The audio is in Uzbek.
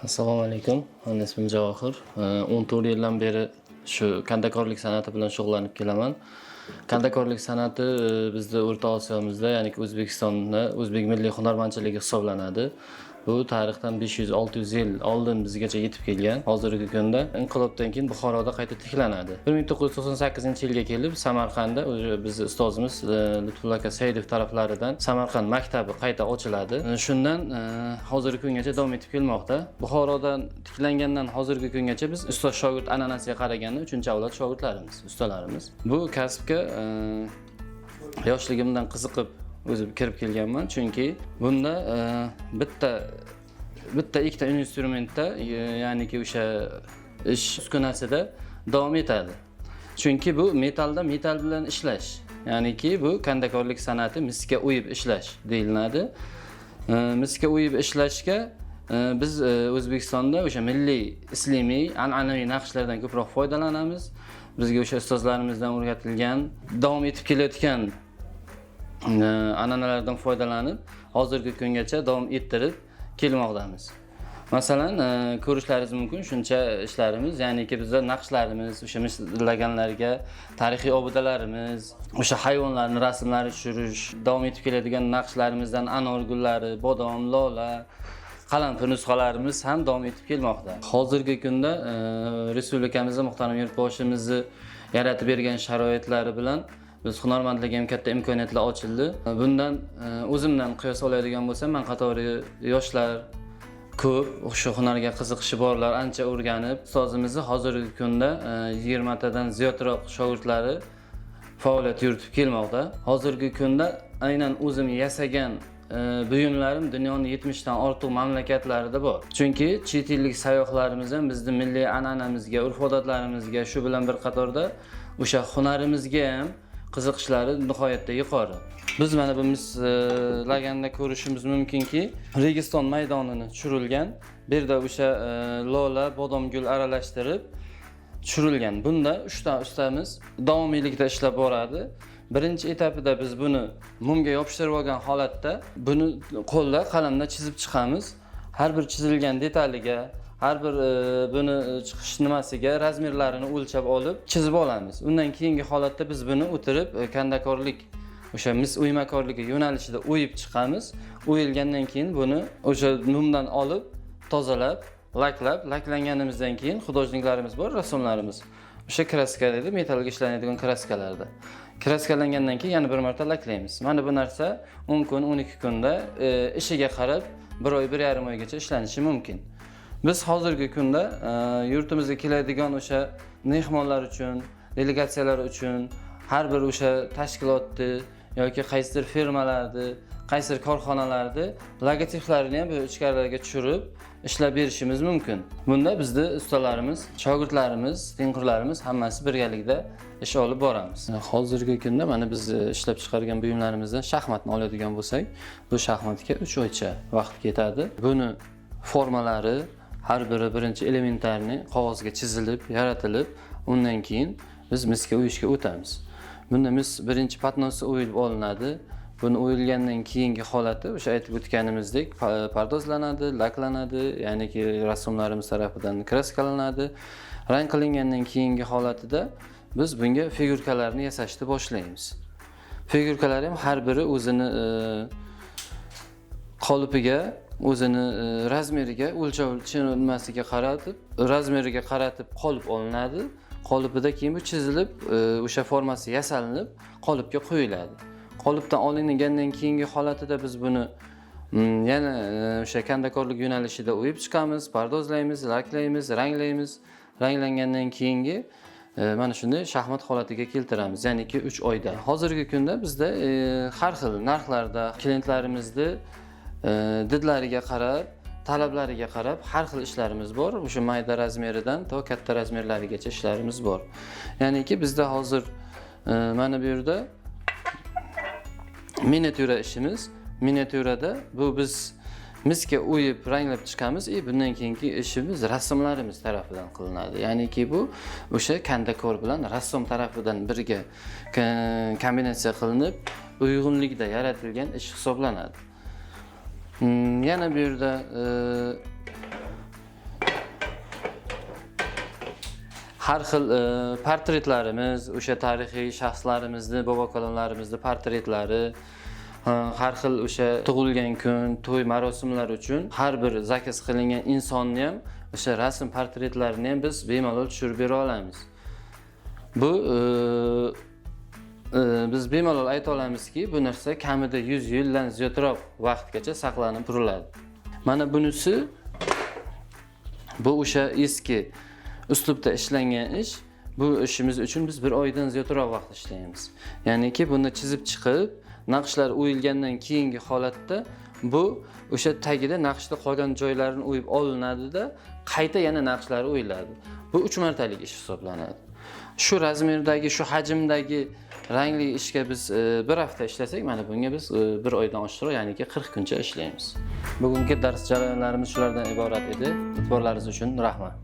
Assalomu alaykum. Meni ismim Javohir. 14 yildan beri shu kandakorlik san'ati bilan shug'ullanib kelaman. Kandakorlik san'ati bizda O'rta Osiyomizda, ya'ni O'zbekistonda o'zbek milliy hunarmandchiligi hisoblanadi. Bu tarixdan 500-600 yil oldin bizgacha yetib kelgan. Hozirgi kunda inqilobdan keyin Buxoroda qayta tiklanadi. 1998-yilga kelib Samarqandda biz ustozimiz Lutfulla aka Saidov taraflaridan Samarqand maktabi qayta ochiladi. Shundan hozirgi kungacha davom etib kelmoqda. Buxorodan tiklangandan hozirgi kungacha biz ustoz shogird an'anasiga qaraganda 3-avlod shogirdlarimiz, ustalarimiz. Bu kasbga yoshligimdan qiziqib o'zim kirib kelganman, chunki bunda bitta ikkita instrumentda, ya'niki o'sha ish uskunasida davom etadi. Chunki bu metal bilan ishlash, ya'niki bu kandakorlik san'ati miska o'yib ishlash deyiladi. Miska o'yib ishlashga biz O'zbekistonda o'sha milliy, islomiy, an'anaviy naqshlardan ko'proq foydalanamiz. Bizga o'sha ustozlarimizdan o'rgatilgan, davom etib kelayotgan an'analardan foydalanib, hozirgi kungacha davom ettirib kelmoqdamiz. Masalan, ko'rishlaringiz mumkin shuncha ishlarimiz, ya'niki bizda naqshlarimiz, o'sha mislaganlarga tarixiy obidalarimiz, o'sha hayvonlarning rasmlari tushirish, davom etib keladigan naqshlarimizdan anor gullari, bodom, lola, qalampir nusxalarimiz ham davom etib kelmoqda. Hozirgi kunda respublikamizda muhtaram yurtboshimizni yaratib bergan sharoitlari bilan biz hunarmandlarga ham katta imkoniyatlar ochildi. Bundan o'zimdan qiyos oladigan bo'lsam, men qatori yoshlar ko'p, o'sha hunarga qiziqishi borlar ancha o'rganib, ustozimizni hozirgi kunda 20 tadan ziyodroq shogirdlari faoliyat yuritib kelmoqda. Hozirgi kunda aynan o'zim yasagan buyumlarim dunyoning 70 dan ortiq mamlakatlarida bor. Chunki chet ellik sayyohlarimiz ham bizning milliy an'anamizga, urf-odatlarimizga, shu bilan bir qatorda o'sha hunarimizga ham qiziqishlari nihoyatda yuqori. Biz mana bu mislaganda ko'rishimiz mumkinki, Registon maydonini tushirilgan, bu yerda o'sha lola, bodomgul aralashtirib tushirilgan. Bunda 3 ta ustamiz davomiylikda ishlab boradi. Birinchi etapida biz buni mumga yopishtirib olgan holatda buni qo'lda qalamda chizib chiqamiz. Har bir chizilgan detaliga, har bir buni chiqish nimasiga razmerlarini o'lchab olib chizib olamiz. Undan keyingi holatda biz buni o'tirib kandakorlik, o'sha mis o'ymakorligi yo'nalishida o'yib chiqamiz. O'yilgandan keyin buni o'sha mumdan olib, tozalab, laklanganimizdan keyin xudojniklarimiz bor, rassomlarimiz. O'sha kraskalarda, metalga ishlanadigan kraskalarda. Kraskalangandan keyin yana bir marta laklaymiz. Mana bu narsa 10 kun, 12 kunda ishiga qarab 1 oy, 1,5 oygacha ishlanishi mumkin. Biz hozirgi kunda yurtimizga keladigan o'sha mehmonlar uchun, delegatsiyalar uchun har bir o'sha tashkilotni yoki qaysidir firmalarni, qaysidir korxonalarni logotiplarini ham bu ichkarilarga tushirib ishlab berishimiz mumkin. Bunda bizning ustalarimiz, shogirdlarimiz, tengqurlarimiz hammasi birgalikda ish olib boramiz. Hozirgi kunda mana biz ishlab chiqargan buyumlarimizdan shaxmatni oladigan bo'lsak, bu shaxmatga 3 oycha vaqt ketadi. Buni formalari har biri birinchi elementarni qog'ozga chizilib, yaratilib, undan keyin biz miska o'yishga o'tamiz. Bunda mis birinchi patnosi o'yilib olinadi. Buni o'yilgandan keyingi holati o'sha aytib o'tganimizdek pardozlanadi, laklanadi, ya'niki rassomlarimiz tomonidan kraskalanadi. Rang qilingandan keyingi holatida biz bunga figurkalarni yasashni boshlaymiz. Figurkalar ham har biri o'zini qolipiga, o'zini razmeriga, o'lchovchimasiga qaratib qolip olinadi. Qolipida keyin bu chizilib, o'sha formasi yasalinib, qolipga qo'yiladi. Qolipdan olingandan keyingi holatida biz buni yana o'sha kandakorlik yo'nalishida o'yib chiqamiz, pardozlaymiz, laklaymiz, ranglaymiz. Ranglangandan keyingi mana shunday shaxmat holatiga keltiramiz, ya'niki 3 oyda. Hozirgi kunda bizda har xil narxlarda klientlarimizni didlariga qarab, talablariga qarab har xil ishlarimiz bor. O'sha mayda razmeridan to katta razmerlarigacha ishlarimiz bor. Ya'niki bizda hozir mana bu yerda miniatyura ishimiz. Miniatyurada bu biz miska o'yib ranglab chiqamiz, bundan keyingi ishimiz rassomlarimiz tarafidan qilinadi. Ya'niki bu o'sha kandakor bilan rassom tarafidan birga kombinatsiya qilinib, uyg'unlikda yaratilgan ish hisoblanadi. Yana bu yerda har xil portretlarimiz, o'sha tarixiy shaxslarimizni, bobo-kalonlarimizni portretlari, har xil o'sha tug'ilgan kun, to'y marosimlar uchun har bir zakaz qilingan insonni ham o'sha rasm portretlarini ham biz bemalol tushirib bera olamiz. Bu biz bemalol ayta olamizki, bu narsa kamida 100 yildan ziyodroq vaqtgacha saqlanib turiladi. Mana bunisi bu o'sha eski uslubda ishlangan ish. Bu ishimiz uchun biz 1 oydan ziyodroq vaqt ishlaymiz. Ya'niki buni chizib chiqib, naqshlar o'yilgandan keyingi holatda bu o'sha tagida naqshda qolgan joylarini o'yib olinadi-da, qayta yana naqshlar o'yiladi. Bu 3 martalik ish hisoblanadi. Shu razmerdagi, shu hajmdagi rangli ishga biz 1 hafta ishlasak, mana bunga biz 1 oydan oshiqroq, ya'niki 40 kuncha ishlaymiz. Bugungi dars jarayonlarimiz shulardan iborat edi. E'tiborlaringiz uchun rahmat.